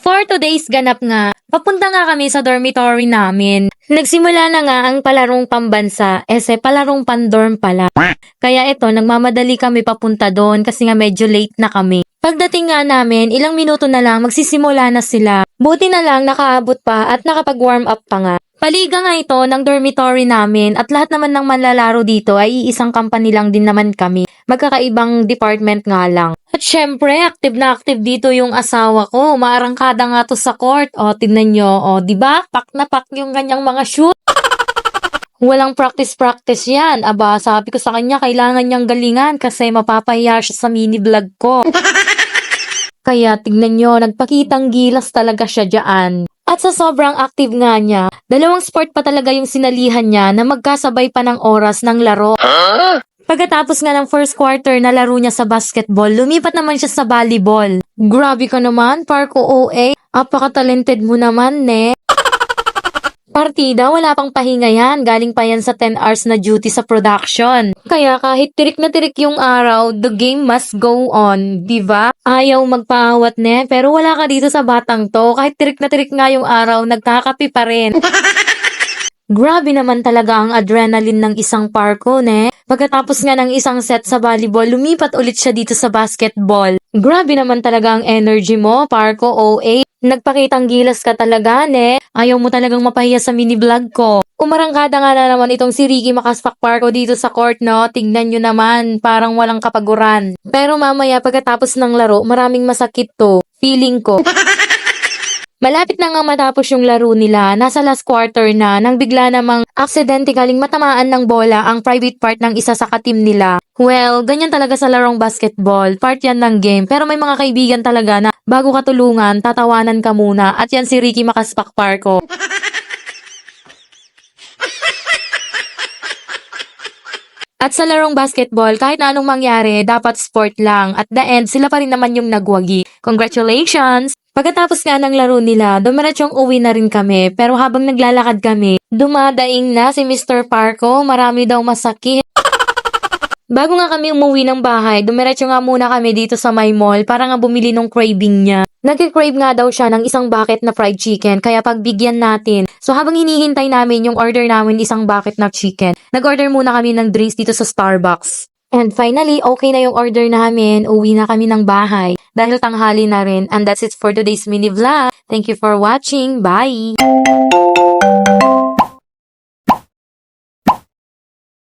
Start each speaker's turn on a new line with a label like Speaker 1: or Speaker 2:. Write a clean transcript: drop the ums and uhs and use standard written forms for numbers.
Speaker 1: For today's ganap nga, papunta nga kami sa dormitory namin. Nagsimula na nga ang palarong pambansa, palarong pandorm pala. Kaya ito, nagmamadali kami papunta doon kasi nga medyo late na kami. Pagdating nga namin, ilang minuto na lang magsisimula na sila. Buti na lang nakaabot pa at nakapag-warm up pa nga. Paliga nga ito ng dormitory namin at lahat naman ng manlalaro dito ay iisang company lang din naman kami. Magkakaibang department nga lang. At syempre, active na active dito yung asawa ko. Maarangkada nga to sa court. O, tignan nyo. O, diba? Pak na pak yung kanyang mga shoot. Walang practice yan. Aba, sabi ko sa kanya, kailangan niyang galingan kasi mapapahiya siya sa mini vlog ko. Kaya tignan nyo, nagpakitang gilas talaga siya dyan. At sa sobrang active nga niya, 2 sport pa talaga yung sinalihan niya na magkasabay pa ng oras ng laro. Pagkatapos nga ng first quarter na laro niya sa basketball, lumipat naman siya sa volleyball. Grabe ka naman, Parko OA. Apaka-talented mo naman, ne? Partida, wala pang pahinga yan. Galing pa yan sa 10 hours na duty sa production. Kaya kahit tirik na tirik yung araw, the game must go on, diba? Ayaw magpaawat, ne? Pero wala ka dito sa batang to. Kahit tirik na tirik nga yung araw, nagkakapi pa rin. Grabe naman talaga ang adrenaline ng isang Parko, ne? Pagkatapos nga ng isang set sa volleyball, lumipat ulit siya dito sa basketball. Grabe naman talaga ang energy mo, Parko OA. Nagpakitang gilas ka talaga, ne? Ayaw mo talagang mapahiya sa mini vlog ko. Umarangkada nga na naman itong si Ricky Makaspak Parko dito sa court, no? Tignan nyo naman, parang walang kapaguran. Pero mamaya pagkatapos ng laro, maraming masakit to. Feeling ko. Malapit na nga matapos yung laro nila, nasa last quarter na, nang bigla namang accidentally matamaan ng bola ang private part ng isa sa ka-team nila. Well, ganyan talaga sa larong basketball, part yan ng game, pero may mga kaibigan talaga na bago ka tulungan, tatawanan ka muna, at yan si Ricky Makaspak Parko. At sa larong basketball, kahit na anong mangyari, dapat sport lang. At the end, sila pa rin naman yung nagwagi. Congratulations! Pagkatapos nga ng laro nila, dumiretsyong uwi na rin kami. Pero habang naglalakad kami, dumadaing na si Mr. Parko, marami daw masakit. Bago nga kami umuwi ng bahay, dumiretso nga muna kami dito sa my mall para nga bumili ng craving niya. Nag-crave nga daw siya ng isang bucket na fried chicken, kaya pagbigyan natin. So habang hinihintay namin yung order namin isang bucket na chicken, nag-order muna kami ng drinks dito sa Starbucks. And finally, okay na yung order namin, uwi na kami ng bahay dahil tanghali na rin. And that's it for today's mini vlog. Thank you for watching. Bye!